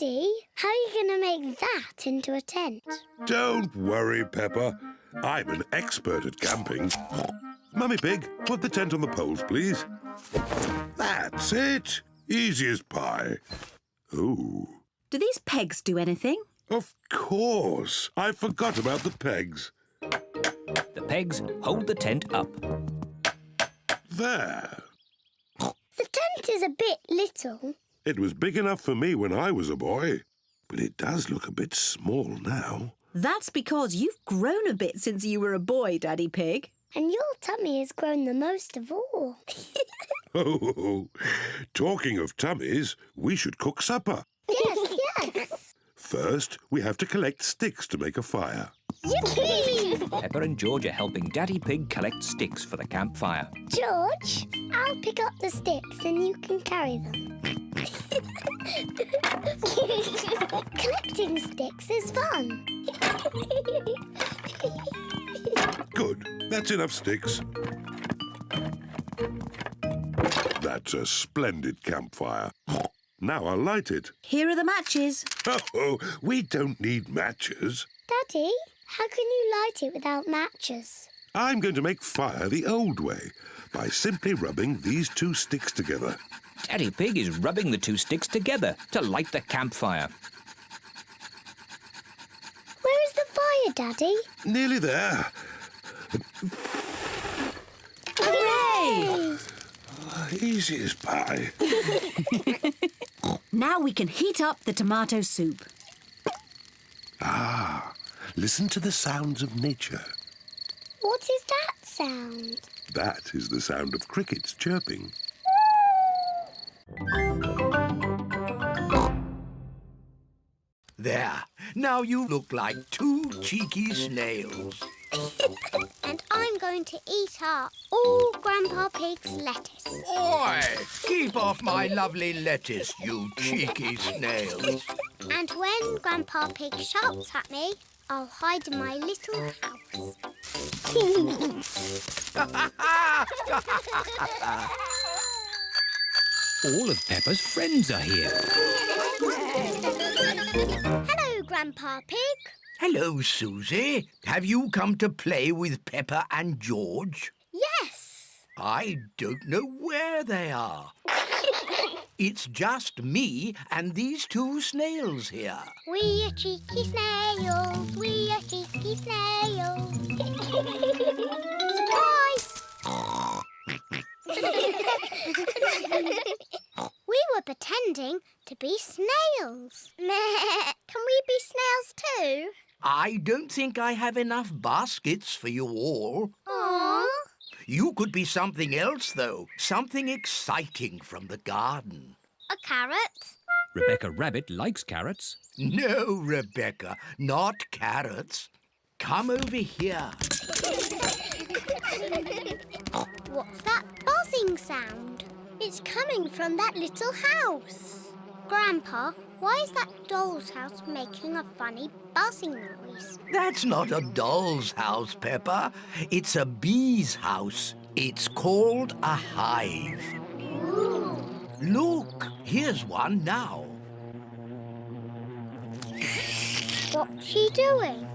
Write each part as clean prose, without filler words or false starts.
Daddy, how are you going to make that into a tent? Don't worry, Peppa. I'm an expert at camping. Mummy Pig, put the tent on the poles, please. That's it. Easy as pie. Oh. Do these pegs do anything? Of course. I forgot about the pegs. The pegs hold the tent up. There. The tent is a bit little. It was big enough for me when I was a boy, but it does look a bit small now. That's because you've grown a bit since you were a boy, Daddy Pig. And your tummy has grown the most of all. Oh, talking of tummies, we should cook supper. Yes. First, we have to collect sticks to make a fire. Yippee! Peppa and George are helping Daddy Pig collect sticks for the campfire. George, I'll pick up the sticks and you can carry them. Collecting sticks is fun. Good. That's enough sticks. That's a splendid campfire. Now I'll light it. Here are the matches. Oh, we don't need matches. Daddy, how can you light it without matches? I'm going to make fire the old way by simply rubbing these two sticks together. Daddy Pig is rubbing the two sticks together to light the campfire. Where is the fire, Daddy? Nearly there. Hooray! Easy as pie. Now we can heat up the tomato soup. Ah, listen to the sounds of nature. What is that sound? That is the sound of crickets chirping. There. Now you look like two cheeky snails. And I'm going to eat up all Grandpa Pig's lettuce. Oi! Keep off my lovely lettuce, you cheeky snails. And when Grandpa Pig shouts at me, I'll hide in my little house. All of Peppa's friends are here. Hello, Grandpa Pig. Hello, Susie. Have you come to play with Peppa and George? Yes. I don't know where they are. It's just me and these two snails here. We are cheeky snails. We are cheeky snails. Surprise! We were pretending to be snails. Can we be snails too? I don't think I have enough baskets for you all. Aww. You could be something else, though. Something exciting from the garden. A carrot? Rebecca Rabbit likes carrots. No, Rebecca, not carrots. Come over here. What's that buzzing sound? It's coming from that little house. Grandpa, why is that doll's house making a funny buzzing noise? That's not a doll's house, Peppa. It's a bee's house. It's called a hive. Ooh. Look, here's one now. What's she doing?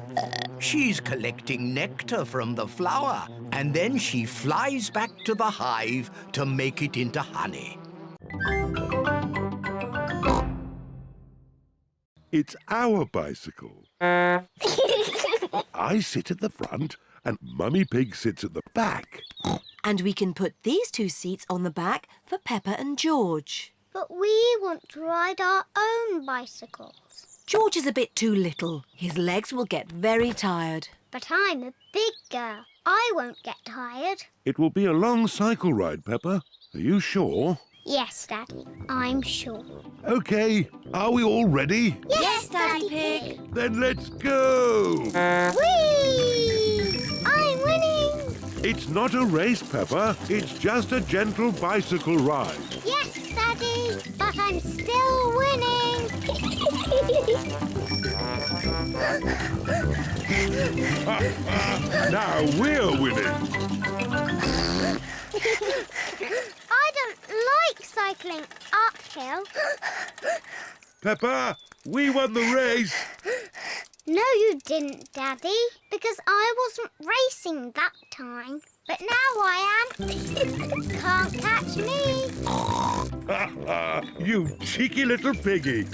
She's collecting nectar from the flower, and then she flies back to the hive to make it into honey. It's our bicycle. I sit at the front and Mummy Pig sits at the back. And we can put these two seats on the back for Peppa and George. But we want to ride our own bicycles. George is a bit too little. His legs will get very tired. But I'm a big girl. I won't get tired. It will be a long cycle ride, Peppa. Are you sure? Yes, Daddy, I'm sure. OK, are we all ready? Yes, Daddy Pig. Then let's go! Whee! I'm winning! It's not a race, Peppa. It's just a gentle bicycle ride. Yes, Daddy, but I'm still winning. Now we're winning. I don't like cycling uphill. Peppa, We won the race. No, you didn't, Daddy, because I wasn't racing that time. But now I am. Can't catch me. You cheeky little piggy.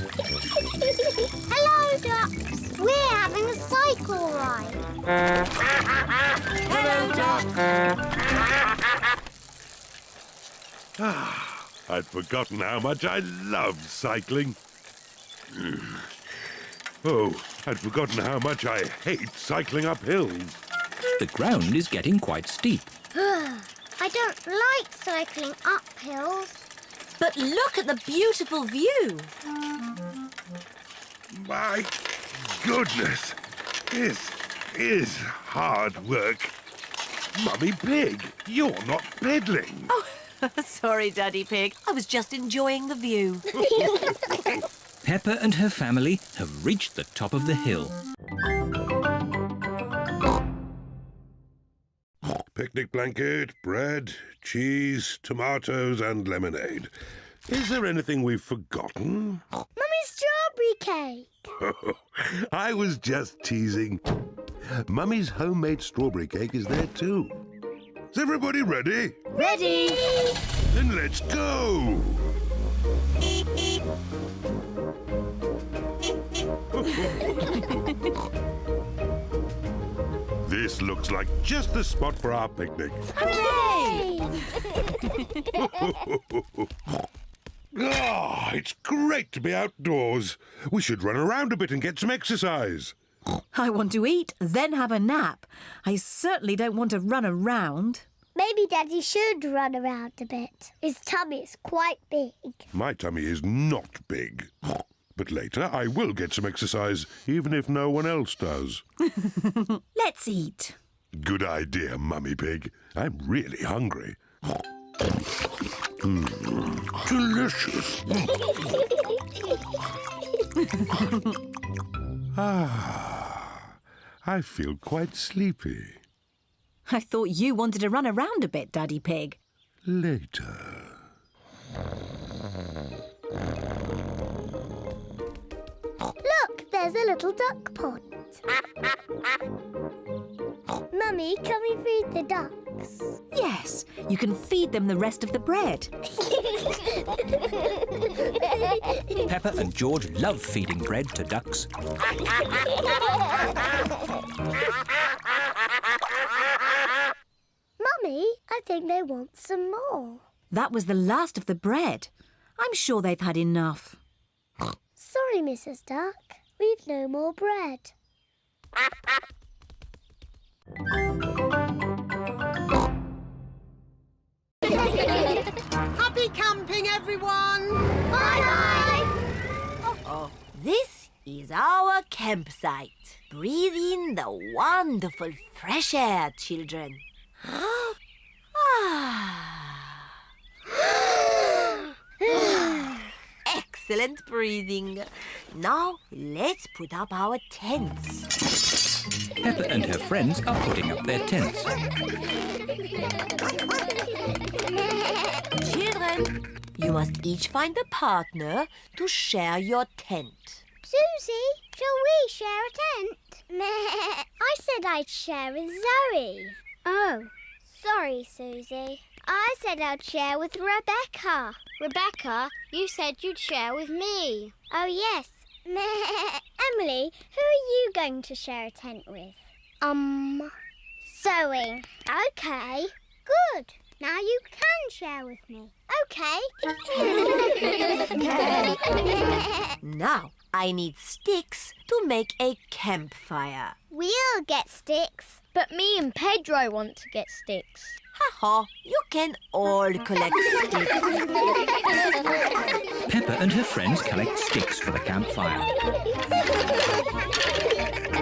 Hello, ducks. We're having a cycle ride. Hello, Duck. I'd forgotten how much I love cycling. Oh, I'd forgotten how much I hate cycling up hills. The ground is getting quite steep. I don't like cycling up hills. But look at the beautiful view. My goodness, this is hard work. Mummy Pig, you're not pedaling. Oh, sorry, Daddy Pig. I was just enjoying the view. Peppa and her family have reached the top of the hill. Picnic blanket, bread, cheese, tomatoes and lemonade. Is there anything we've forgotten? Mummy's strawberry cake. I was just teasing. Mummy's homemade strawberry cake is there too. Is everybody ready? Ready? Then let's go! This looks like just the spot for our picnic. Hooray! Ah, it's great to be outdoors. We should run around a bit and get some exercise. I want to eat, then have a nap. I certainly don't want to run around. Maybe Daddy should run around a bit. His tummy is quite big. My tummy is not big. But later I will get some exercise, even if no one else does. Let's eat. Good idea, Mummy Pig. I'm really hungry. Delicious. I feel quite sleepy. I thought you wanted to run around a bit, Daddy Pig. Later. Look, there's a little duck pond. Mummy, can we feed the ducks? Yes, you can feed them the rest of the bread. Peppa and George love feeding bread to ducks. Mummy, I think they want some more. That was the last of the bread. I'm sure they've had enough. Sorry, Mrs. Duck. We've no more bread. Happy camping, everyone! Bye-bye! This is our campsite. Breathe in the wonderful fresh air, children. Excellent breathing. Now let's put up our tents. Peppa and her friends are putting up their tents. Children, you must each find a partner to share your tent. Susie, shall we share a tent? I said I'd share with Zoe. Oh, sorry, Susie. I said I'd share with Rebecca. Rebecca, you said you'd share with me. Oh, yes. Emily, who are you going to share a tent with? Zoe. Okay, good. Now you can share with me. Okay. Now I need sticks to make a campfire. We'll get sticks. But me and Pedro want to get sticks. Ha-ha, you can all collect sticks. Peppa and her friends collect sticks for the campfire.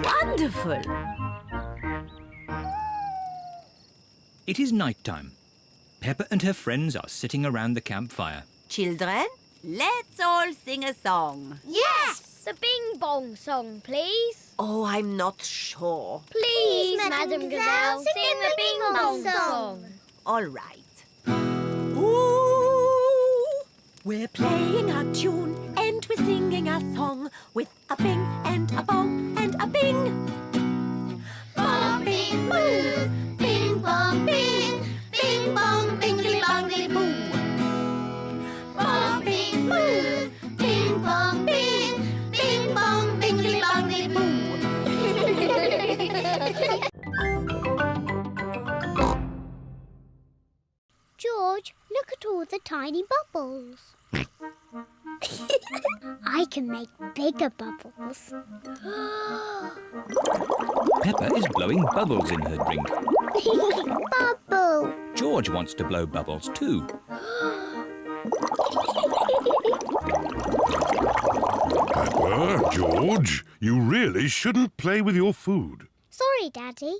Wonderful. It is night time. Peppa and her friends are sitting around the campfire. Children, let's all sing a song. Yes! The Bing Bong song, please. Oh, I'm not sure. Please, Madam Gazelle, sing the Bing Bong song. All right. Ooh, we're playing a tune and we're singing a song with Look at all the tiny bubbles. I can make bigger bubbles. Peppa is blowing bubbles in her drink. Bubble. George wants to blow bubbles too. Peppa, George, you really shouldn't play with your food. Sorry, Daddy.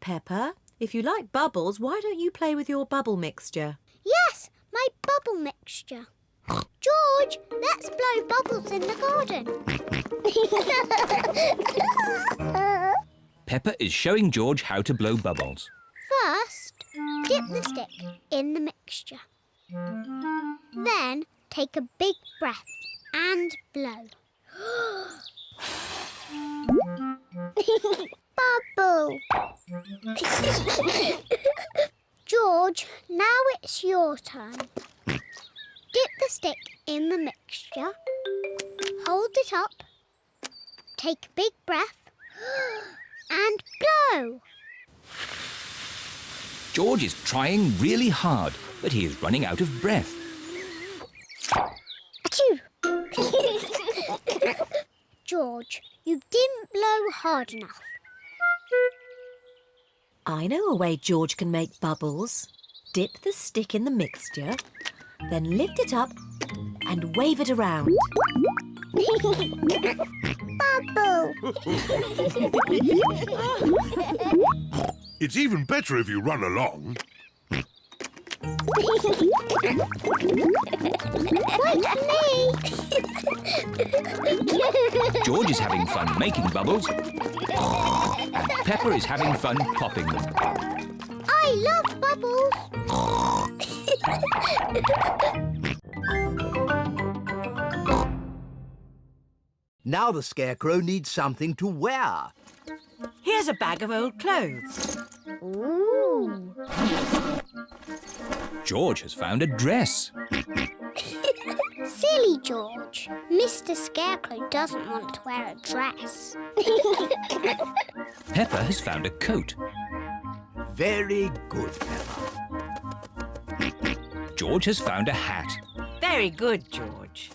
Peppa, if you like bubbles, why don't you play with your bubble mixture? Yes, my bubble mixture. George, let's blow bubbles in the garden. Peppa is showing George how to blow bubbles. First, dip the stick in the mixture. Then take a big breath and blow. Bubble. George, now it's your turn. Dip the stick in the mixture. Hold it up. Take a big breath and blow. George is trying really hard, but he is running out of breath. Achoo! George, you didn't blow hard enough. I know a way George can make bubbles. Dip the stick in the mixture, then lift it up and wave it around. Bubble! It's even better if you run along. Wait for me! George is having fun making bubbles, and Peppa is having fun popping them. I love bubbles! Now the Scarecrow needs something to wear. Here's a bag of old clothes. Ooh! George has found a dress. Silly George. Mr. Scarecrow doesn't want to wear a dress. Peppa has found a coat. Very good, Peppa. George has found a hat. Very good, George.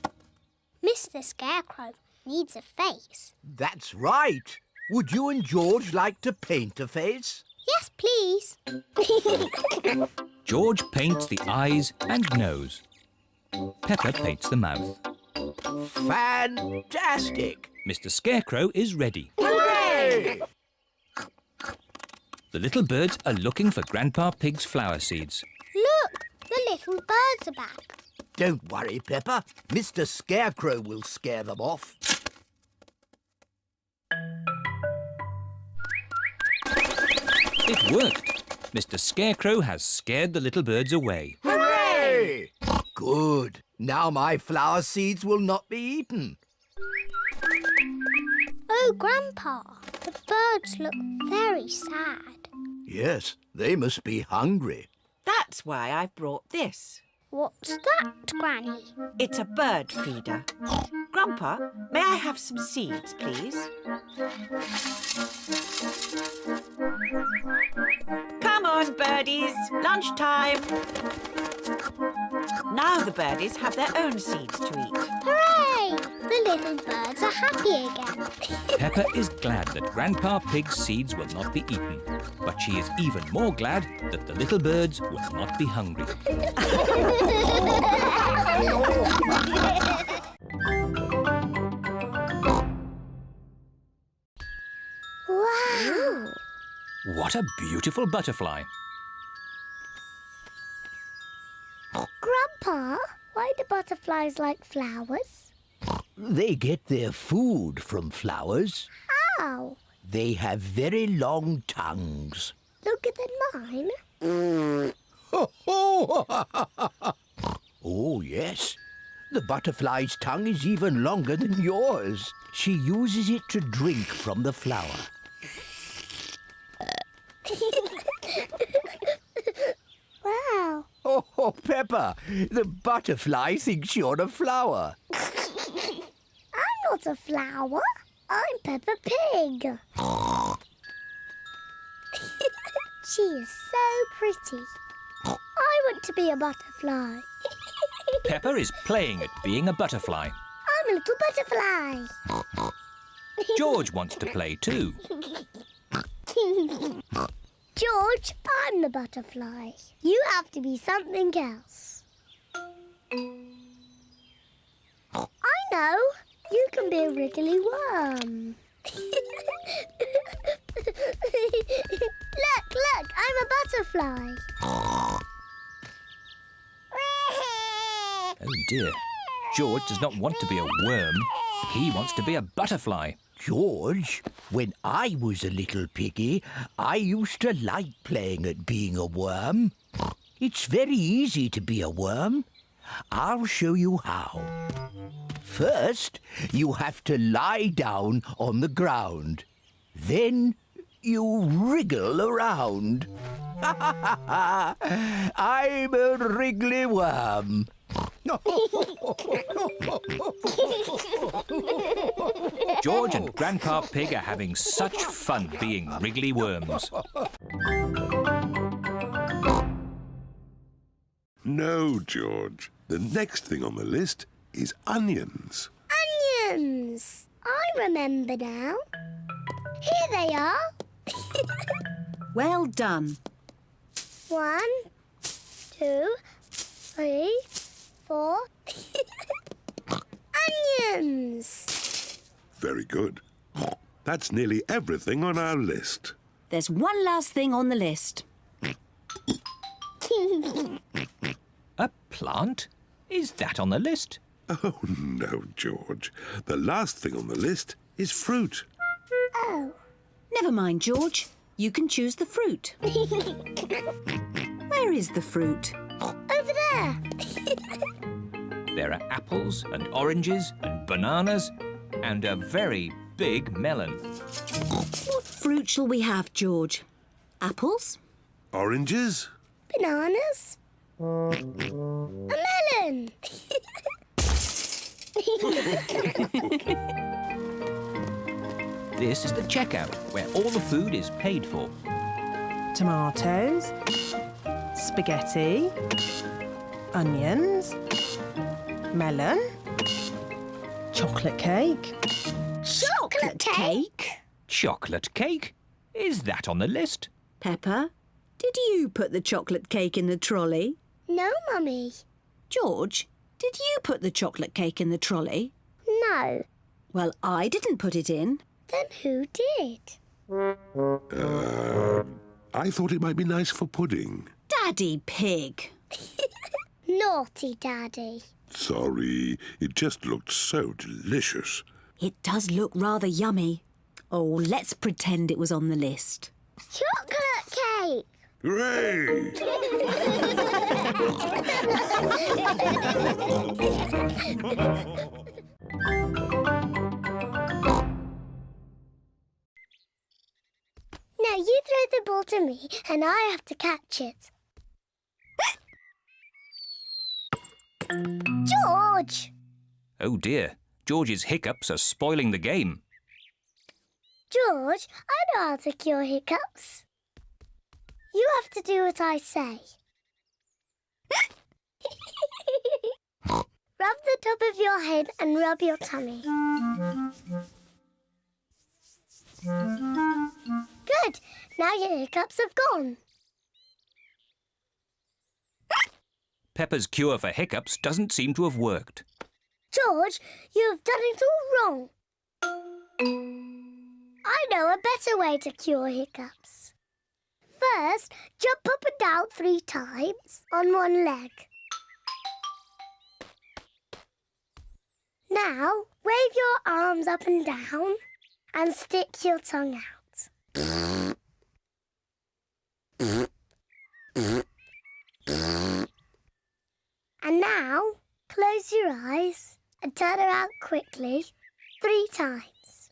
Mr. Scarecrow needs a face. That's right. Would you and George like to paint a face? Yes, please. George paints the eyes and nose. Peppa paints the mouth. Fantastic! Mr. Scarecrow is ready. Hooray! The little birds are looking for Grandpa Pig's flower seeds. Look, the little birds are back. Don't worry, Peppa. Mr. Scarecrow will scare them off. It worked. Mr. Scarecrow has scared the little birds away. Hooray! Good. Now my flower seeds will not be eaten. Oh, Grandpa, the birds look very sad. Yes, they must be hungry. That's why I've brought this. What's that, Granny? It's a bird feeder. Grandpa, may I have some seeds, please? Come on, birdies. Lunchtime. Now the birdies have their own seeds to eat. Hooray! The little birds are happy again. Peppa is glad that Grandpa Pig's seeds will not be eaten. But she is even more glad that the little birds will not be hungry. Wow! What a beautiful butterfly. Grandpa, why do butterflies like flowers? They get their food from flowers. How? They have very long tongues. Longer than mine? Oh, yes. The butterfly's tongue is even longer than yours. She uses it to drink from the flower. Wow! Oh, Peppa, the butterfly thinks you're a flower. I'm not a flower. I'm Peppa Pig. She is so pretty. I want to be a butterfly. Peppa is playing at being a butterfly. I'm a little butterfly. George wants to play too. George, I'm the butterfly. You have to be something else. I know. You can be a wriggly worm. Look, I'm a butterfly. Oh dear. George does not want to be a worm. He wants to be a butterfly. George, when I was a little piggy, I used to like playing at being a worm. It's very easy to be a worm. I'll show you how. First, you have to lie down on the ground. Then you wriggle around. I'm a wriggly worm. George and Grandpa Pig are having such fun being wriggly worms. No, George. The next thing on the list is onions. Onions! I remember now. Here they are. Well done. 1, 2, 3, 4. Onions! Very good. That's nearly everything on our list. There's one last thing on the list. A plant? Is that on the list? Oh, no, George. The last thing on the list is fruit. Oh. Never mind, George. You can choose the fruit. Where is the fruit? Over there. There are apples and oranges and bananas and a very big melon. What fruit shall we have, George? Apples? Oranges? Bananas. A melon. This is the checkout, where all the food is paid for. Tomatoes, spaghetti, onions, melon, chocolate cake. Chocolate cake? Chocolate cake? Is that on the list? Peppa, did you put the chocolate cake in the trolley? No, Mummy. George, did you put the chocolate cake in the trolley? No. Well, I didn't put it in. Then who did? I thought it might be nice for pudding. Daddy Pig. Naughty Daddy. Sorry, it just looked so delicious. It does look rather yummy. Oh, let's pretend it was on the list. Chocolate cake. Hooray! Now you throw the ball to me and I have to catch it. George! Oh dear, George's hiccups are spoiling the game. George, I know how to cure hiccups. You have to do what I say. Rub the top of your head and rub your tummy. Good. Now your hiccups have gone. Peppa's cure for hiccups doesn't seem to have worked. George, you have done it all wrong. I know a better way to cure hiccups. First, jump up and down 3 times on one leg. Now, wave your arms up and down and stick your tongue out. And now, close your eyes and turn around quickly 3 times.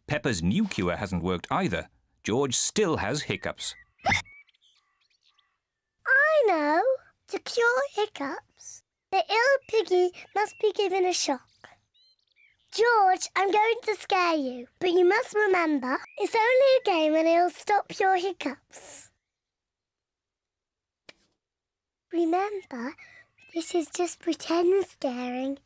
Peppa's new cure hasn't worked either. George still has hiccups. I know. To cure hiccups, the ill piggy must be given a shock. George, I'm going to scare you, but you must remember, it's only a game and it'll stop your hiccups. Remember, this is just pretend scaring.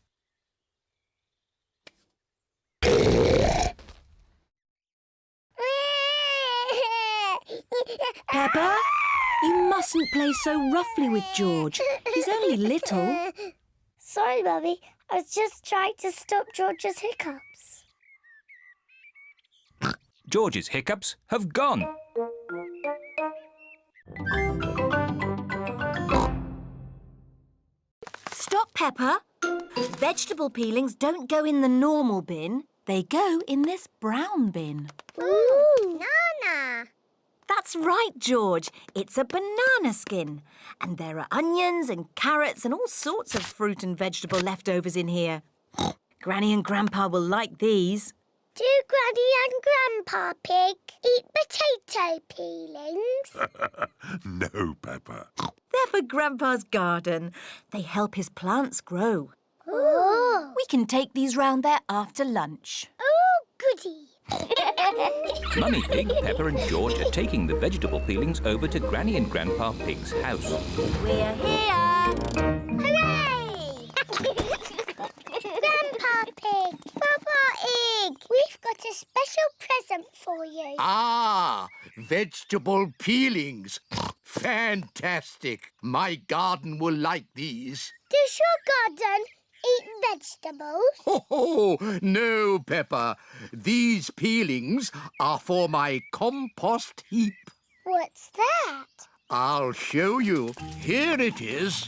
Peppa, you mustn't play so roughly with George. He's only little. Sorry, Mummy. I was just trying to stop George's hiccups. George's hiccups have gone. Stop, Peppa. Vegetable peelings don't go in the normal bin. They go in this brown bin. Ooh, Nana. That's right, George. It's a banana skin. And there are onions and carrots and all sorts of fruit and vegetable leftovers in here. Granny and Grandpa will like these. Do Granny and Grandpa Pig eat potato peelings? No, Peppa. They're for Grandpa's garden. They help his plants grow. Oh. We can take these round there after lunch. Oh, goody. Mummy Pig, Peppa and George are taking the vegetable peelings over to Granny and Grandpa Pig's house. We're here! Hooray! Grandpa Pig, Papa Pig, we've got a special present for you. Ah, vegetable peelings. Fantastic. My garden will like these. Does your garden eat vegetables? Oh, no, Peppa. These peelings are for my compost heap. What's that? I'll show you. Here it is.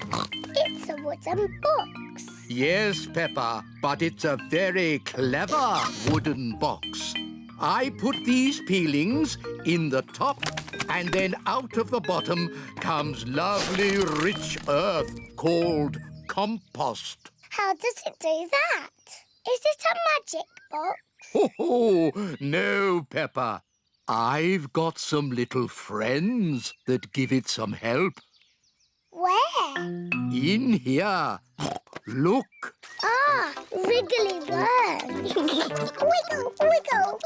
It's a wooden box. Yes, Peppa, but it's a very clever wooden box. I put these peelings in the top, and then out of the bottom comes lovely rich earth called compost. How does it do that? Is it a magic box? Oh, no, Peppa. I've got some little friends that give it some help. Where? In here. Look. Ah, wriggly worms. Wiggle, wiggle.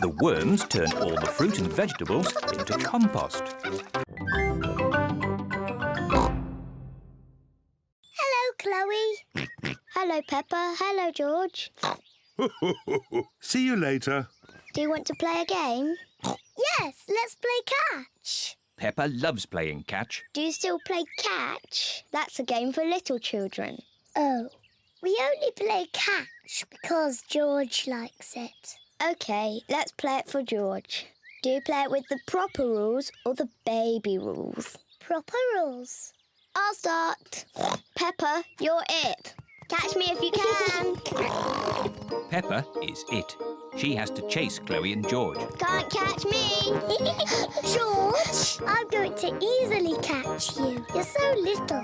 The worms turn all the fruit and vegetables into compost. Hello, Chloe. Hello, Peppa. Hello, George. See you later. Do you want to play a game? Yes, let's play catch. Peppa loves playing catch. Do you still play catch? That's a game for little children. Oh, we only play catch because George likes it. OK, let's play it for George. Do you play it with the proper rules or the baby rules? Proper rules. I'll start. Peppa, you're it. Catch me if you can. Peppa is it. She has to chase Chloe and George. Can't catch me. George, I'm going to easily catch you. You're so little.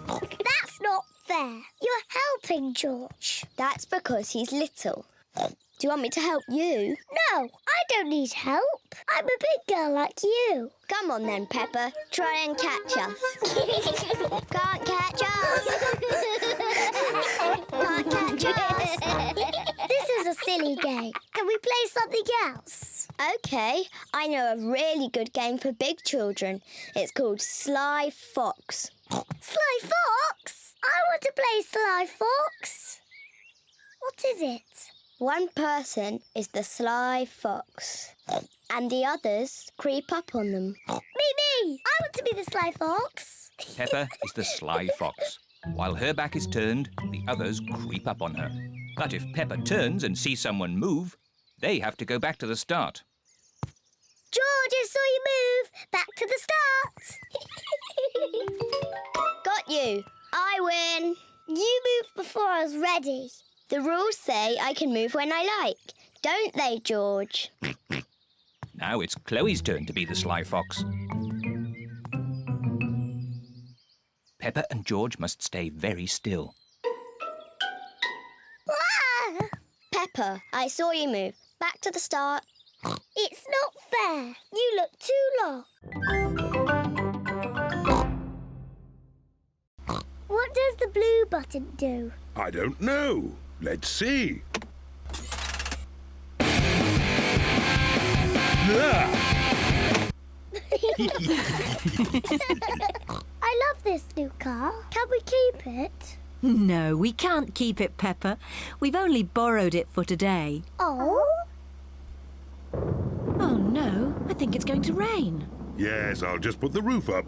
That's not fair. You're helping George. That's because he's little. Do you want me to help you? No, I don't need help. I'm a big girl like you. Come on then, Peppa. Try and catch us. Can't catch us. Can't catch us. This is a silly game. Can we play something else? OK, I know a really good game for big children. It's called Sly Fox. Sly Fox? I want to play Sly Fox. What is it? One person is the Sly Fox, and the others creep up on them. Me! I want to be the Sly Fox. Peppa is the Sly Fox. While her back is turned, the others creep up on her. But if Peppa turns and sees someone move, they have to go back to the start. George, I saw you move. Back to the start. Got you. I win. You moved before I was ready. The rules say I can move when I like, don't they, George? Now it's Chloe's turn to be the Sly Fox. Peppa and George must stay very still. Ah! Peppa, I saw you move. Back to the start. It's not fair. You look too long. What does the blue button do? I don't know. Let's see. Ah! I love this new car. Can we keep it? No, we can't keep it, Peppa. We've only borrowed it for today. Oh? Oh, no. I think it's going to rain. Yes, I'll just put the roof up.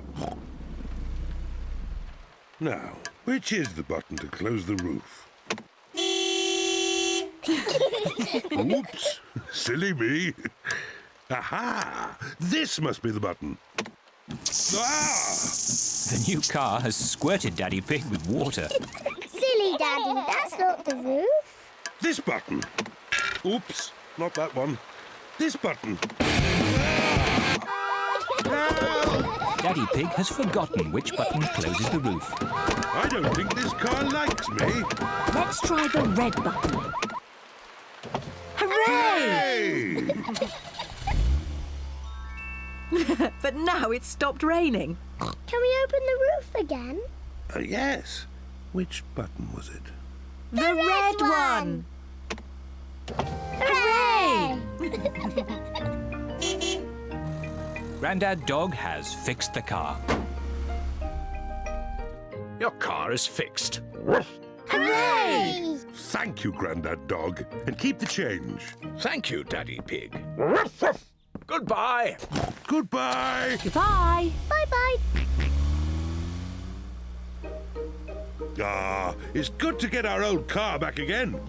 Now, which is the button to close the roof? Oops, silly me. Aha! This must be the button. Ah! The new car has squirted Daddy Pig with water. Silly Daddy, that's not the roof. This button. Oops, not that one. This button. Daddy Pig has forgotten which button closes the roof. I don't think this car likes me. Let's try the red button. Hooray! Hey! But now it's stopped raining. Can we open the roof again? Yes. Which button was it? The red one! Hooray! Grandad Dog has fixed the car. Your car is fixed. Hooray! Thank you, Grandad Dog. And keep the change. Thank you, Daddy Pig. Goodbye. Goodbye. Goodbye. Bye-bye. Ah, it's good to get our old car back again.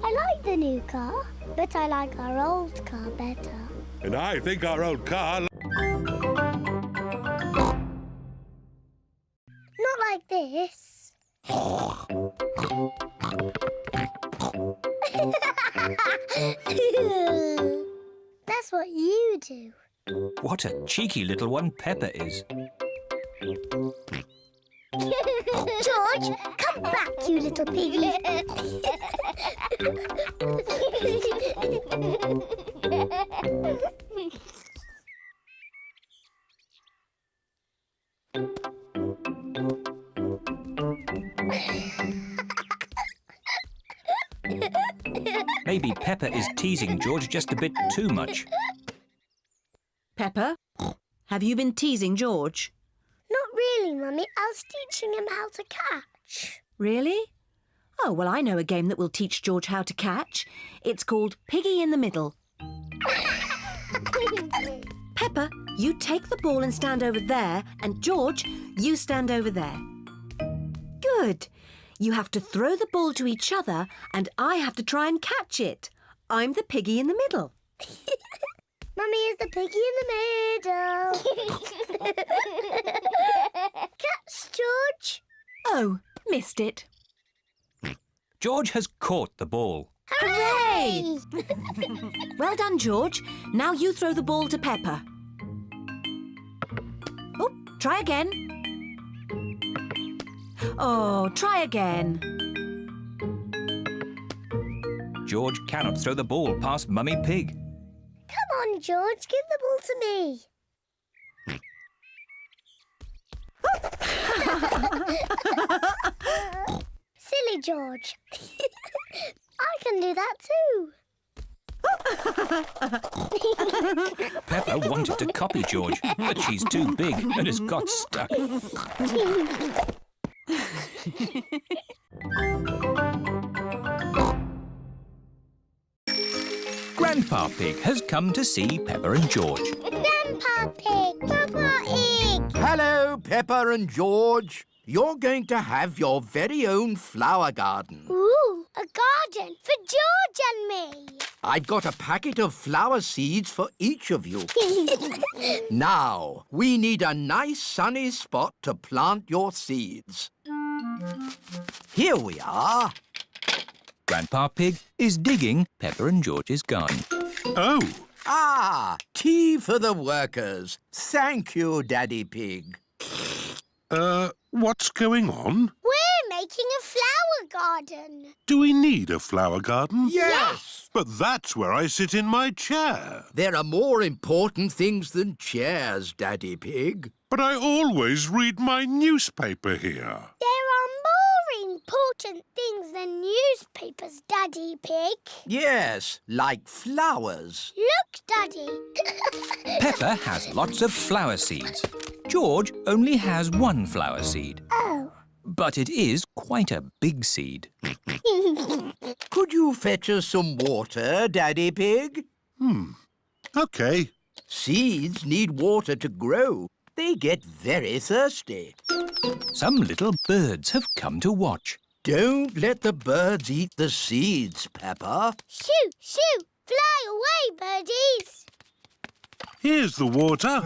I like the new car, but I like our old car better. And I think our old car... Not like this. That's what you do. What a cheeky little one Peppa is. George, come back, you little piggy. Maybe Peppa is teasing George just a bit too much. Peppa, have you been teasing George? Not really, Mummy. I was teaching him how to catch. Really? Oh, well, I know a game that will teach George how to catch. It's called Piggy in the Middle. Peppa, you take the ball and stand over there, and George, you stand over there. Good. You have to throw the ball to each other, and I have to try and catch it. I'm the piggy in the middle. Mummy is the piggy in the middle. Catch, George. Oh, missed it. George has caught the ball. Hooray! Well done, George. Now you throw the ball to Peppa. Oh, try again. Oh, try again. George cannot throw the ball past Mummy Pig. Come on, George. Give the ball to me. Silly George. I can do that too. Peppa wanted to copy George, but she's too big and has got stuck. Grandpa Pig has come to see Peppa and George. Grandpa Pig, Peppa Pig. Hello, Peppa and George. You're going to have your very own flower garden. Ooh, a garden for George and me. I've got a packet of flower seeds for each of you. Now, we need a nice sunny spot to plant your seeds. Here we are. Grandpa Pig is digging Peppa and George's garden. Oh, Ah, tea for the workers. Thank you, Daddy Pig. what's going on? We're making a flower garden. Do we need a flower garden? Yes! But that's where I sit in my chair. There are more important things than chairs, Daddy Pig. But I always read my newspaper here. There are more important things than newspapers, Daddy Pig. Yes, like flowers. Look, Daddy. Peppa has lots of flower seeds. George only has one flower seed. Oh. But it is quite a big seed. Could you fetch us some water, Daddy Pig? OK. Seeds need water to grow. They get very thirsty. Some little birds have come to watch. Don't let the birds eat the seeds, Peppa. Shoo, shoo. Fly away, birdies. Here's the water.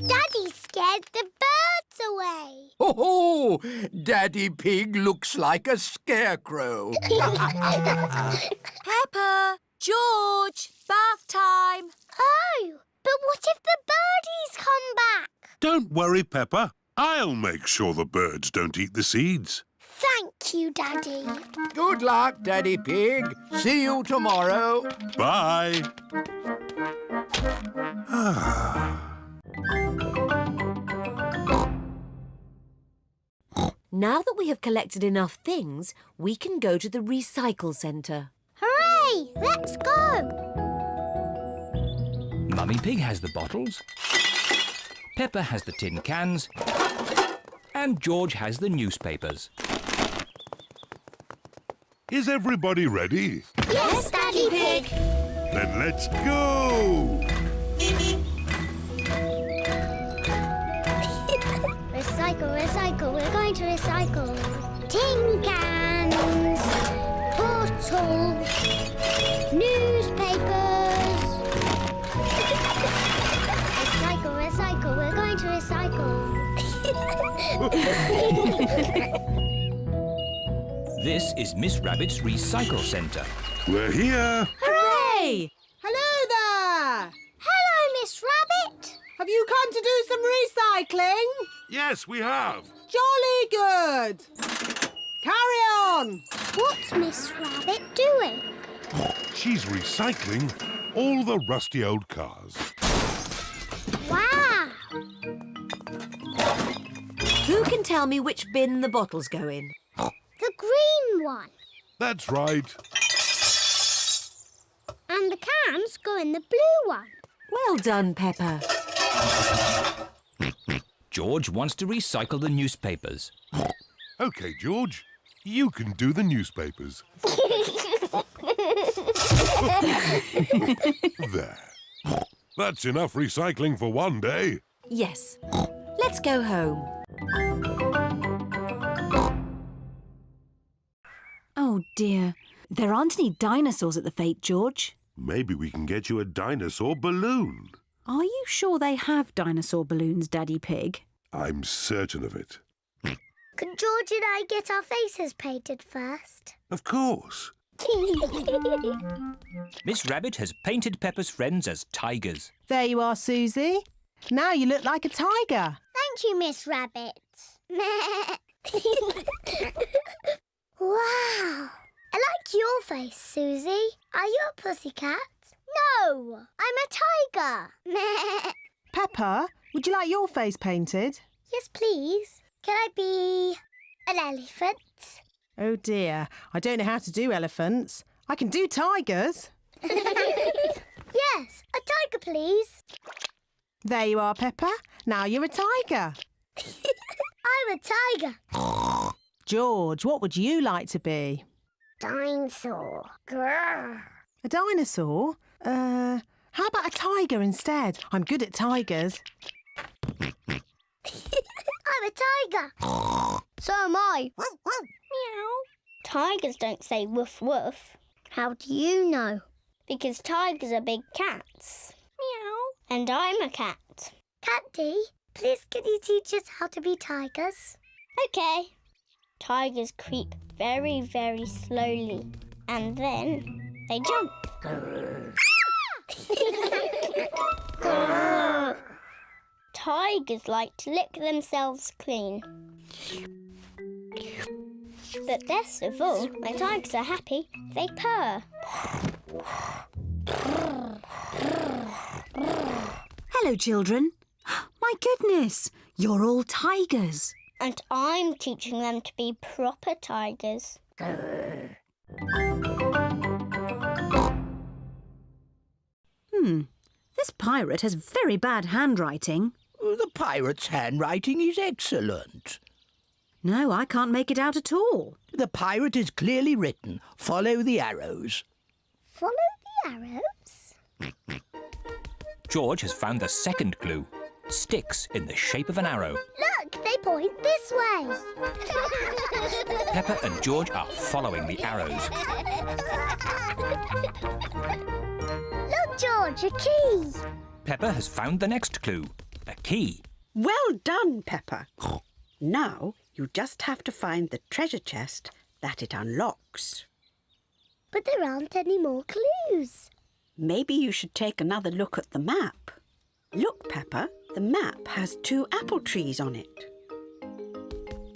Daddy scared the birds away. Oh, Daddy Pig looks like a scarecrow. Peppa! George! Bath time! Oh, but what if the birdies come back? Don't worry, Peppa. I'll make sure the birds don't eat the seeds. Thank you, Daddy. Good luck, Daddy Pig. See you tomorrow. Bye. Now that we have collected enough things, we can go to the recycle centre. Hooray! Let's go. Mummy Pig has the bottles. Peppa has the tin cans. And George has the newspapers. Is everybody ready? Yes, Daddy Pig. Then let's go! Recycle, recycle. We're going to recycle. Tin cans, bottles, newspapers. Recycle, recycle. We're going to recycle. This is Miss Rabbit's recycle centre. We're here. Hooray! Hello there! Hello, Miss Rabbit. Have you come to do some recycling? Yes, we have. Jolly good! Carry on! What's Miss Rabbit doing? She's recycling all the rusty old cars. Wow. Who can tell me which bin the bottles go in? The green one. That's right. And the cans go in the blue one. Well done, Peppa. George wants to recycle the newspapers. OK, George. You can do the newspapers. There. That's enough recycling for one day. Yes. Let's go home. Oh, dear. There aren't any dinosaurs at the fete, George. Maybe we can get you a dinosaur balloon. Are you sure they have dinosaur balloons, Daddy Pig? I'm certain of it. Can George and I get our faces painted first? Of course. Miss Rabbit has painted Peppa's friends as tigers. There you are, Susie. Now you look like a tiger. Thank you, Miss Rabbit. Wow. I like your face, Susie. Are you a pussycat? No, I'm a tiger. Peppa, would you like your face painted? Yes, please. Can I be an elephant? Oh dear, I don't know how to do elephants. I can do tigers. Yes, a tiger, please. There you are, Peppa. Now you're a tiger. I'm a tiger. George, what would you like to be? Dinosaur. Grrr. A dinosaur? How about a tiger instead? I'm good at tigers. I'm a tiger. So am I. Meow. Tigers don't say woof woof. How do you know? Because tigers are big cats. Meow. And I'm a cat. Catty, please can you teach us how to be tigers? OK. Tigers creep very, very slowly. And then they jump. Tigers like to lick themselves clean. But best of all, when tigers are happy, they purr. Hello, children. My goodness, you're all tigers. And I'm teaching them to be proper tigers. This pirate has very bad handwriting. The pirate's handwriting is excellent. No, I can't make it out at all. The pirate is clearly written. Follow the arrows. Follow the arrows? George has found the second clue. Sticks in the shape of an arrow. Look, they point this way. Peppa and George are following the arrows. Look, George, a key. Peppa has found the next clue. A key. Well done, Peppa. Now you just have to find the treasure chest that it unlocks. But there aren't any more clues. Maybe you should take another look at the map. Look, Peppa, the map has 2 apple trees on it.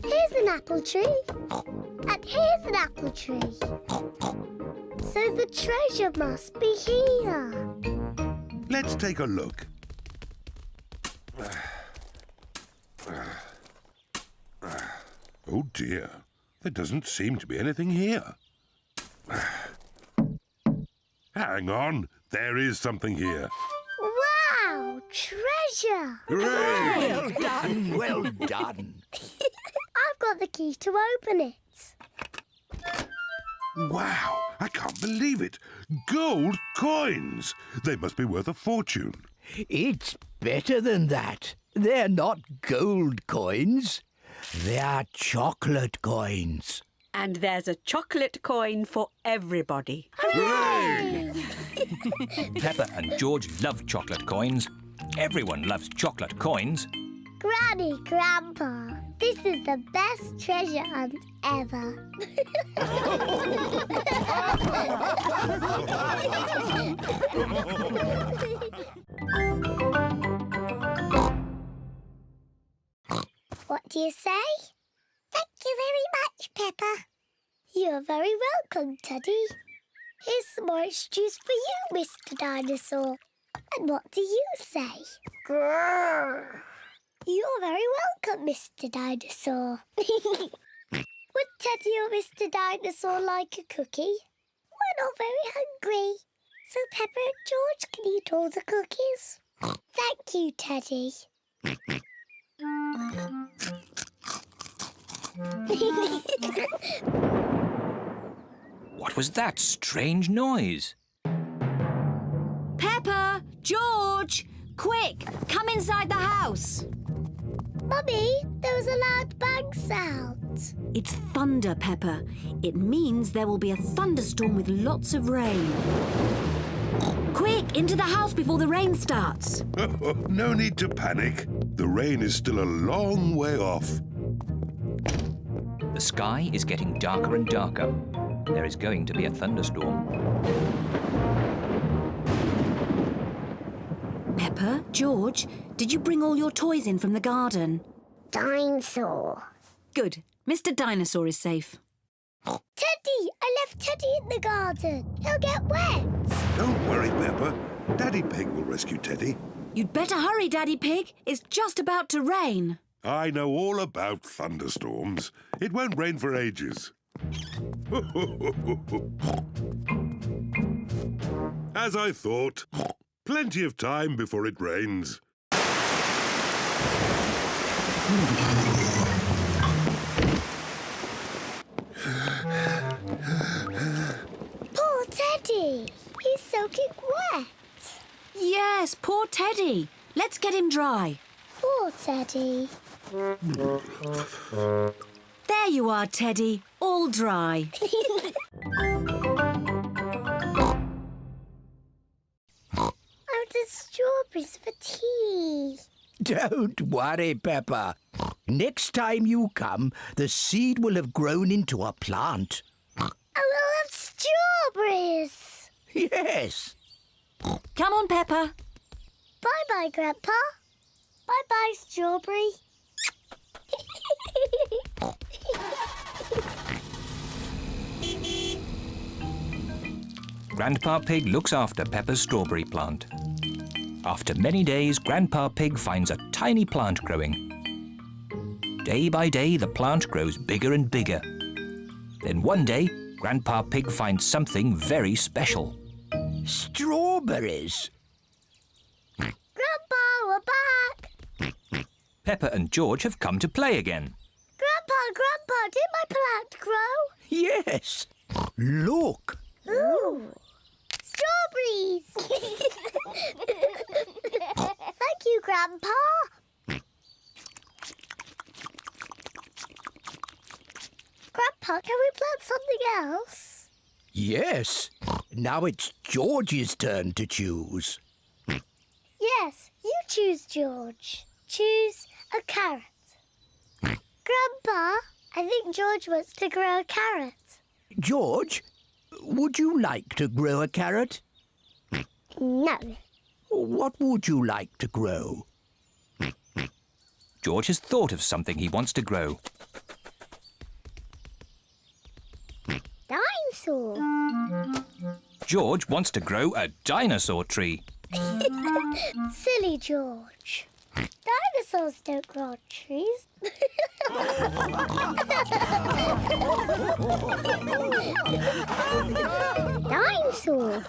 Here's an apple tree. And here's an apple tree. So the treasure must be here. Let's take a look. Oh dear, there doesn't seem to be anything here. Hang on, there is something here. Wow, treasure! Hooray! Well done, well done. I've got the key to open it. Wow, I can't believe it. Gold coins! They must be worth a fortune. It's better than that. They're not gold coins. They're chocolate coins. And there's a chocolate coin for everybody. Hooray! Peppa and George love chocolate coins. Everyone loves chocolate coins. Granny, Grandpa, this is the best treasure hunt ever. What do you say? Thank you very much, Peppa. You're very welcome, Teddy. Here's some orange juice for you, Mr. Dinosaur. And what do you say? Grrr. You're very welcome, Mr. Dinosaur. Would Teddy or Mr. Dinosaur like a cookie? We're not very hungry, so Peppa and George can eat all the cookies. Thank you, Teddy. What was that strange noise? Peppa! George! Quick! Come inside the house! Mummy, there was a loud bang sound. It's thunder, Peppa. It means there will be a thunderstorm with lots of rain. Quick, into the house before the rain starts. No need to panic. The rain is still a long way off. The sky is getting darker and darker. There is going to be a thunderstorm. Peppa, George, did you bring all your toys in from the garden? Dinosaur. Good. Mr. Dinosaur is safe. Teddy! I left Teddy in the garden. He'll get wet. Don't worry, Peppa. Daddy Pig will rescue Teddy. You'd better hurry, Daddy Pig. It's just about to rain. I know all about thunderstorms. It won't rain for ages. As I thought, plenty of time before it rains. Poor Teddy. He's soaking wet. Yes, poor Teddy. Let's get him dry. Poor Teddy. There you are, Teddy. All dry. Oh, the strawberries for tea. Don't worry, Peppa. Next time you come, the seed will have grown into a plant. I will have strawberries. Yes. Come on, Peppa. Bye-bye, Grandpa. Bye-bye, strawberry. Grandpa Pig looks after Peppa's strawberry plant. After many days, Grandpa Pig finds a tiny plant growing. Day by day, the plant grows bigger and bigger. Then one day, Grandpa Pig finds something very special. Strawberries. Grandpa, we're back. Peppa and George have come to play again. Grandpa, did my plant grow? Yes. Look. Ooh. Strawberries! Thank you, Grandpa. Grandpa, can we plant something else? Yes. Now it's George's turn to choose. Yes, you choose, George. Choose a carrot. Grandpa, I think George wants to grow a carrot. George, would you like to grow a carrot? No. What would you like to grow? George has thought of something he wants to grow. Dinosaur. George wants to grow a dinosaur tree. Silly George. Dinosaurs don't grow on trees. Dinosaur.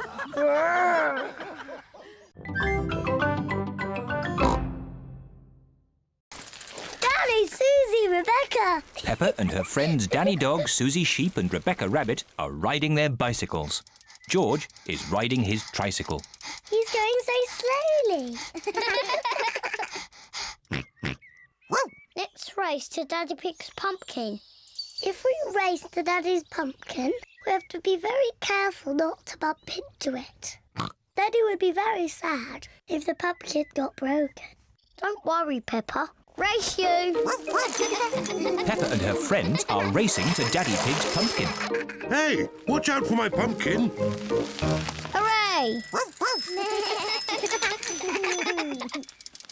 Daddy, Susie, Rebecca. Peppa and her friends Danny Dog, Susie Sheep and Rebecca Rabbit are riding their bicycles. George is riding his tricycle. He's going so slowly. Let's race to Daddy Pig's pumpkin. If we race to Daddy's pumpkin, we have to be very careful not to bump into it. Daddy would be very sad if the pumpkin got broken. Don't worry, Peppa. Race you! Peppa and her friends are racing to Daddy Pig's pumpkin. Hey, watch out for my pumpkin. Hooray!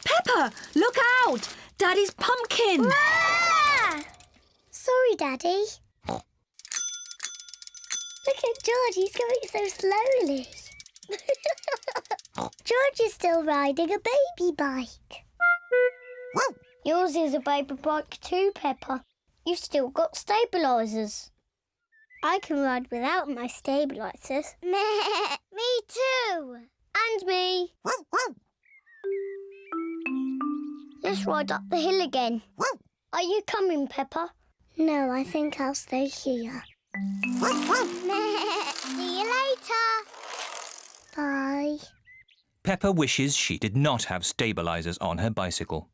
Peppa, look out! Daddy's pumpkin! Ah! Sorry, Daddy. Look at George, he's going so slowly. George is still riding a baby bike. Yours is a baby bike too, Peppa. You've still got stabilisers. I can ride without my stabilisers. Me too. And me. Let's ride up the hill again. Are you coming, Peppa? No, I think I'll stay here. See you later. Bye. Peppa wishes she did not have stabilisers on her bicycle.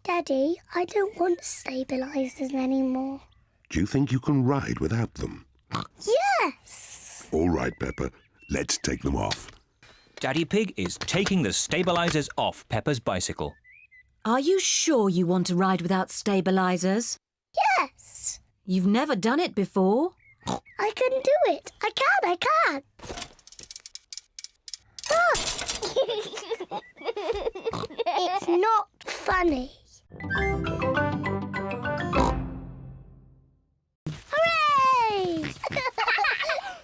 Daddy, I don't want stabilisers anymore. Do you think you can ride without them? Yes! All right, Peppa. Let's take them off. Daddy Pig is taking the stabilisers off Peppa's bicycle. Are you sure you want to ride without stabilisers? Yes! You've never done it before. I can do it. I can. Ah! It's not funny.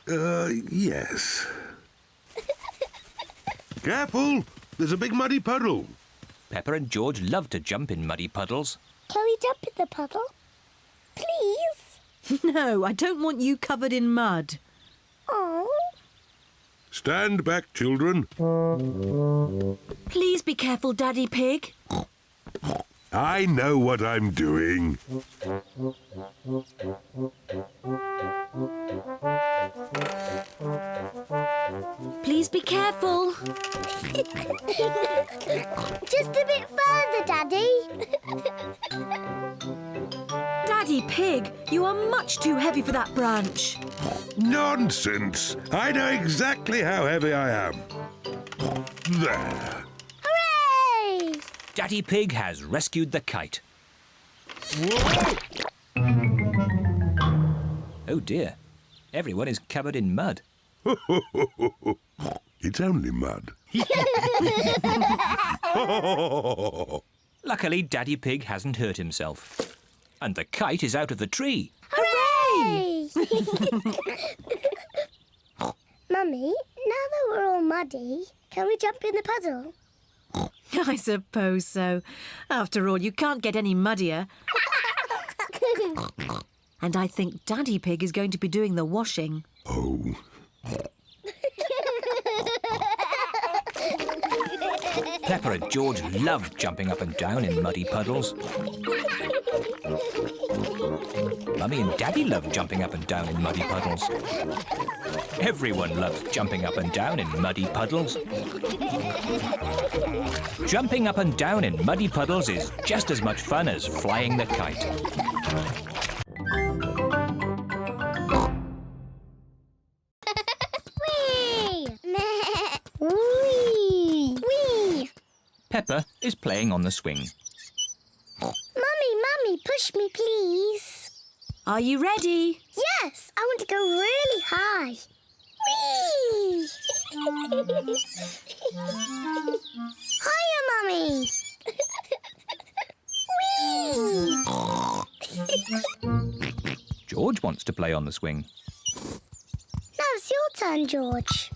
Hooray! Yes. Careful! There's a big muddy puddle. Peppa and George love to jump in muddy puddles. Can we jump in the puddle? Please? No, I don't want you covered in mud. Oh. Stand back, children. Please be careful, Daddy Pig. I know what I'm doing. Please be careful. Just a bit further, Daddy. Daddy Pig, you are much too heavy for that branch. Nonsense! I know exactly how heavy I am. There. Hooray! Daddy Pig has rescued the kite. Whoa! Oh dear, everyone is covered in mud. It's only mud. Luckily, Daddy Pig hasn't hurt himself. And the kite is out of the tree. Hooray! Mummy, now that we're all muddy, can we jump in the puddle? I suppose so. After all, you can't get any muddier. And I think Daddy Pig is going to be doing the washing. Oh. Peppa and George love jumping up and down in muddy puddles. Mummy and Daddy love jumping up and down in muddy puddles. Everyone loves jumping up and down in muddy puddles. Jumping up and down in muddy puddles is just as much fun as flying the kite. Wee! Wee! Peppa is playing on the swing. Mummy, push me, please. Are you ready? Yes, I want to go really high. Whee! Hiya, Mummy. Whee! George wants to play on the swing. Now it's your turn, George.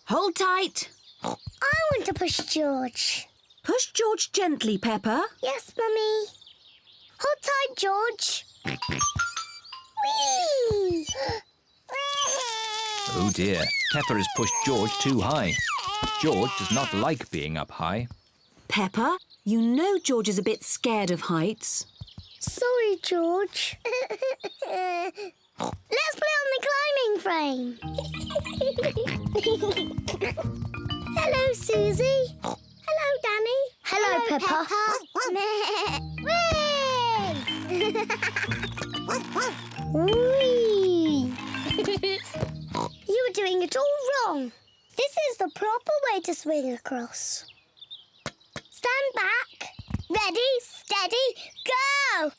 Hold tight. I want to push George. Push George gently, Peppa. Yes, Mummy. Hold tight, George. Whee! Oh dear, Peppa has pushed George too high. George does not like being up high. Peppa, you know George is a bit scared of heights. Sorry, George. Let's play on the climbing frame. Hello, Susie. Hello, Danny. Hello, Peppa. Whee! You were doing it all wrong. This is the proper way to swing across. Stand back. Ready, steady, go!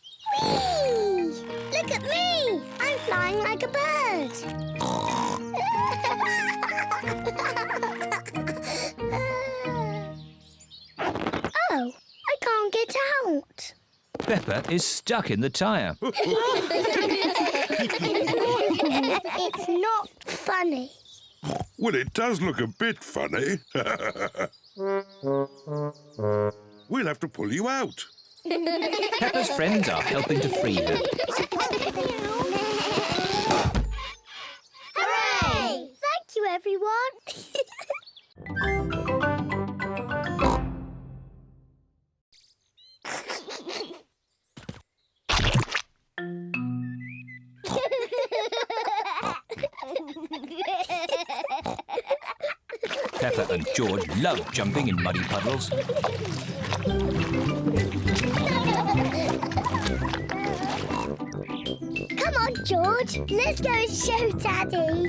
Whee! Look at me! I'm flying like a bird. Oh, I can't get out. Peppa is stuck in the tyre. It's not funny. Well, it does look a bit funny. We'll have to pull you out. Peppa's friends are helping to free her. Hooray! Thank you, everyone. Peppa and George love jumping in muddy puddles. Come on, George. Let's go and show Daddy.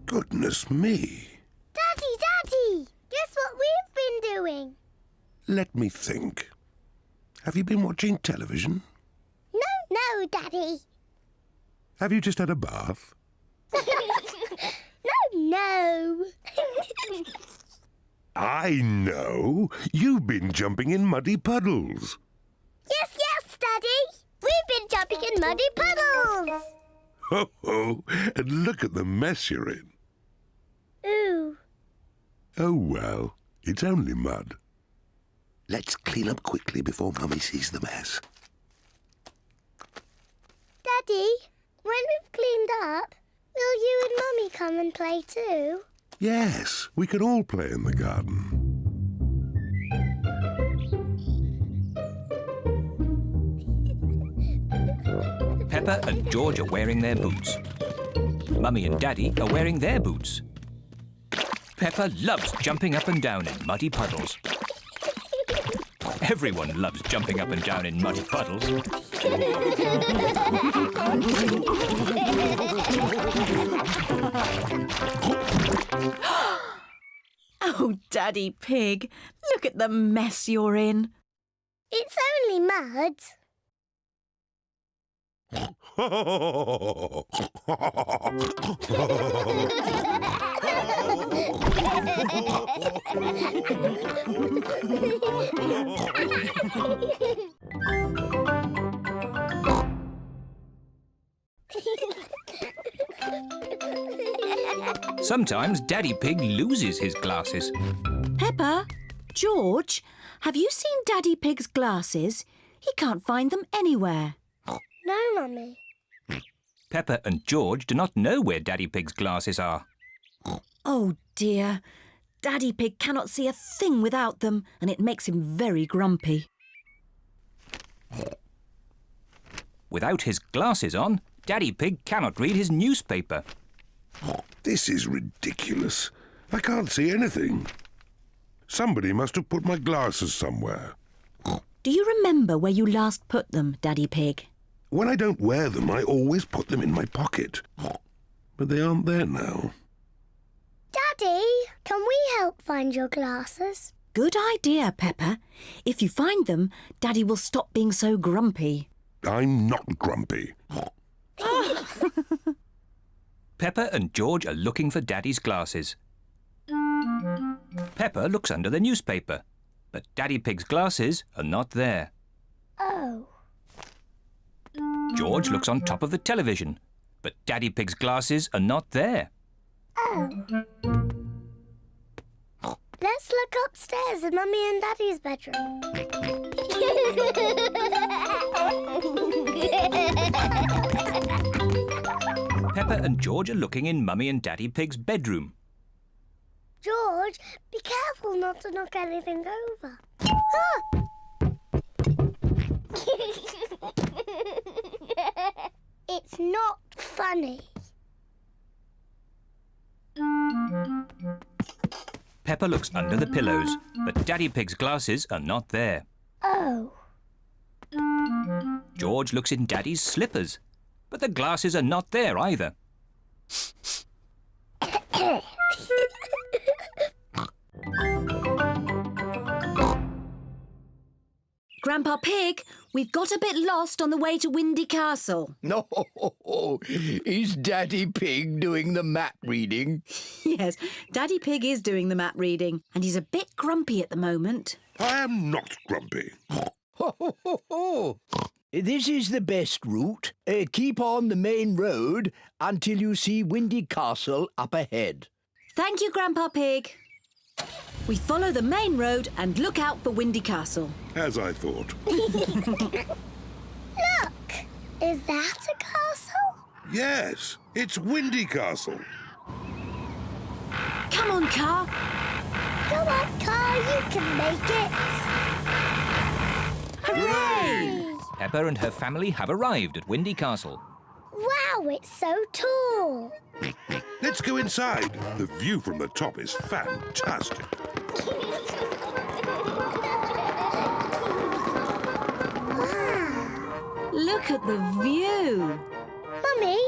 Goodness me. Daddy! Guess what we've been doing? Let me think. Have you been watching television? No, Daddy. Have you just had a bath? No. I know. You've been jumping in muddy puddles. Yes, Daddy. We've been jumping in muddy puddles. Ho, ho. And look at the mess you're in. Ooh. Oh, well, it's only mud. Let's clean up quickly before Mummy sees the mess. Daddy, when we've cleaned up, will you and Mummy come and play too? Yes, we can all play in the garden. Peppa and George are wearing their boots. Mummy and Daddy are wearing their boots. Peppa loves jumping up and down in muddy puddles. Everyone loves jumping up and down in muddy puddles. Oh, Daddy Pig, look at the mess you're in. It's only mud. Sometimes Daddy Pig loses his glasses. Peppa, George, have you seen Daddy Pig's glasses? He can't find them anywhere. No, Mummy. Peppa and George do not know where Daddy Pig's glasses are. Oh dear. Daddy Pig cannot see a thing without them, and it makes him very grumpy. Without his glasses on, Daddy Pig cannot read his newspaper. This is ridiculous. I can't see anything. Somebody must have put my glasses somewhere. Do you remember where you last put them, Daddy Pig? When I don't wear them, I always put them in my pocket. But they aren't there now. Daddy, can we help find your glasses? Good idea, Peppa. If you find them, Daddy will stop being so grumpy. I'm not grumpy. Peppa and George are looking for Daddy's glasses. Peppa looks under the newspaper, but Daddy Pig's glasses are not there. Oh. George looks on top of the television, but Daddy Pig's glasses are not there. Oh. Let's look upstairs in Mummy and Daddy's bedroom. Peppa and George are looking in Mummy and Daddy Pig's bedroom. George, be careful not to knock anything over. Ah! It's not funny. Peppa looks under the pillows, but Daddy Pig's glasses are not there. Oh. George looks in Daddy's slippers, but the glasses are not there either. Grandpa Pig, we've got a bit lost on the way to Windy Castle. No, is Daddy Pig doing the map reading? Yes, Daddy Pig is doing the map reading, and he's a bit grumpy at the moment. I am not grumpy. This is the best route. Keep on the main road until you see Windy Castle up ahead. Thank you, Grandpa Pig. We follow the main road and look out for Windy Castle. As I thought. Look! Is that a castle? Yes, it's Windy Castle. Come on, car. Go on, car, you can make it. Hooray! Peppa and her family have arrived at Windy Castle. Wow, it's so tall. Let's go inside. The view from the top is fantastic. Wow. Look at the view. Mummy,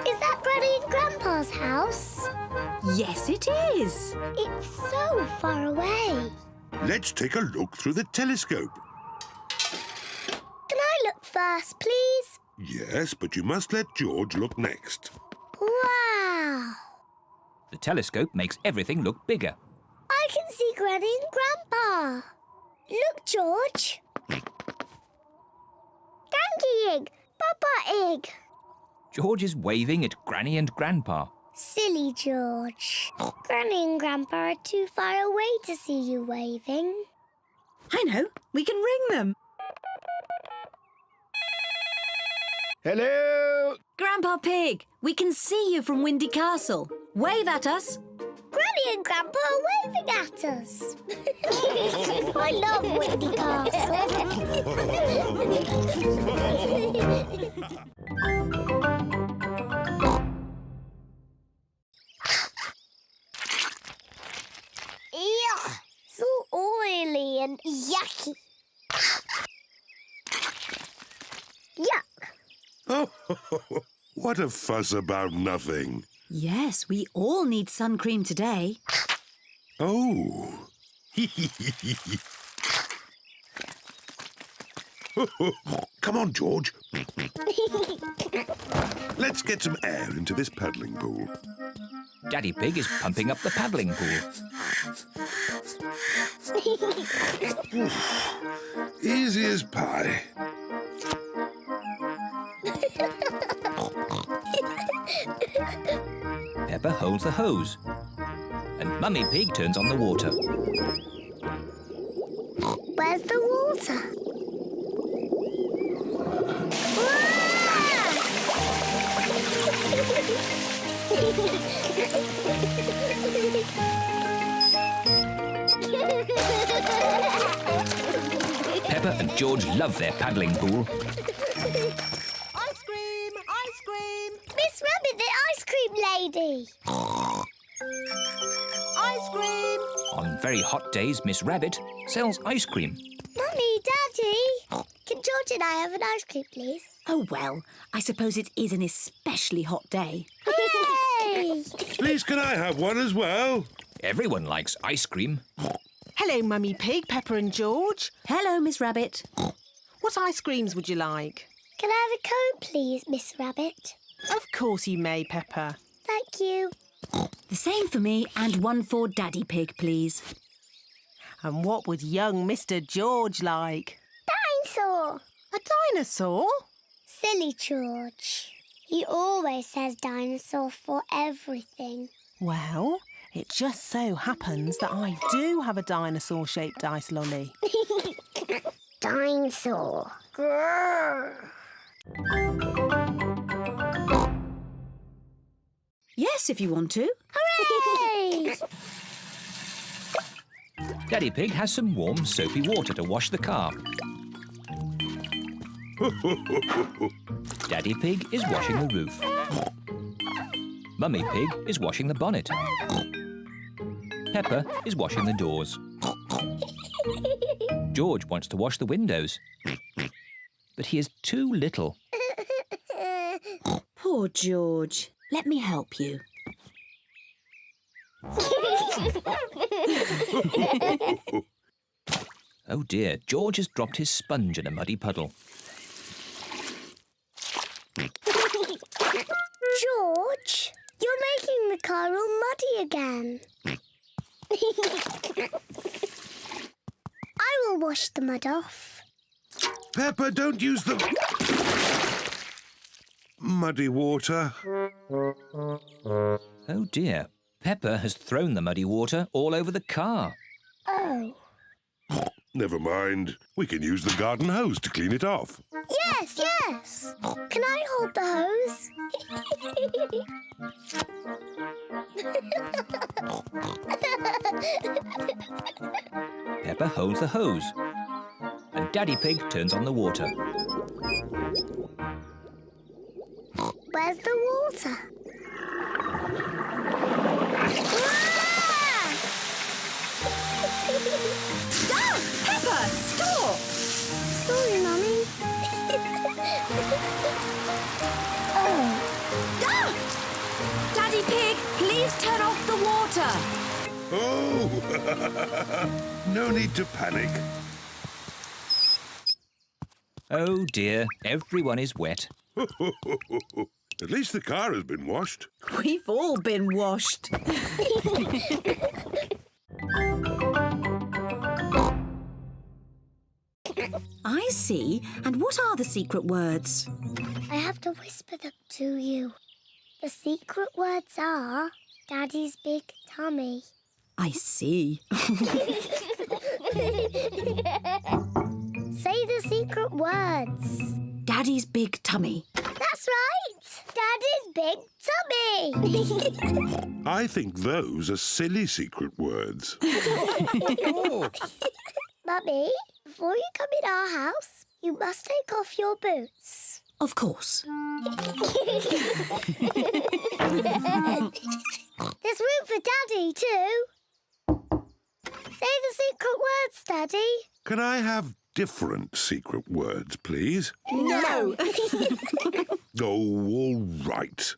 is that Granny and Grandpa's house? Yes, it is. It's so far away. Let's take a look through the telescope. Can I look first, please? Yes, but you must let George look next. Wow. The telescope makes everything look bigger. I can see Granny and Grandpa. Look, George. Danky Egg, Papa Egg. George is waving at Granny and Grandpa. Silly George. Granny and Grandpa are too far away to see you waving. I know. We can ring them. Hello? Grandpa Pig, we can see you from Windy Castle. Wave at us. Granny and Grandpa are waving at us. I love Windy Castle. Ew, so oily and yucky. Yuck. Oh, what a fuss about nothing. Yes, we all need sun cream today. Oh. Come on, George. Let's get some air into this paddling pool. Daddy Pig is pumping up the paddling pool. Easy as pie. Peppa holds the hose, and Mummy Pig turns on the water. Peppa and George love their paddling pool. Ice cream! Ice cream! Miss Rabbit, the ice cream lady. Ice cream! On very hot days, Miss Rabbit sells ice cream. Mummy, Daddy, can George and I have an ice cream, please? Oh, well, I suppose it is an especially hot day. Hooray! Please, can I have one as well? Everyone likes ice cream. Hello, Mummy Pig, Peppa and George. Hello, Miss Rabbit. What ice creams would you like? Can I have a cone, please, Miss Rabbit? Of course you may, Peppa. Thank you. The same for me and one for Daddy Pig, please. And what would young Mr. George like? Dinosaur. A dinosaur? Silly George. He always says dinosaur for everything. Well, it just so happens that I do have a dinosaur-shaped ice lolly. Dinosaur. Grrr. Yes, if you want to. Hooray! Daddy Pig has some warm, soapy water to wash the car. Daddy Pig is washing the roof. Mummy Pig is washing the bonnet. Peppa is washing the doors. George wants to wash the windows, but he is too little. Poor George. Let me help you. Oh dear, George has dropped his sponge in a muddy puddle. George, you're making the car all muddy again. I will wash the mud off. Peppa, don't use the muddy water. Oh dear, Peppa has thrown the muddy water all over the car. Oh. Never mind. We can use the garden hose to clean it off. Yes, yes. Can I hold the hose? Peppa holds the hose, and Daddy Pig turns on the water. Where's the water? Ah! Peppa, stop! Sorry, Mummy. Oh. Ah! Daddy Pig, please turn off the water. Oh! No need to panic. Oh dear, everyone is wet. At least the car has been washed. We've all been washed. I see. And what are the secret words? I have to whisper them to you. The secret words are Daddy's big tummy. I see. Say the secret words. Daddy's big tummy. That's right. Daddy's big tummy. I think those are silly secret words. Mummy, before you come in our house, you must take off your boots. Of course. There's room for Daddy too. Say the secret words, Daddy. Can I have different secret words, please? No. Oh, all right.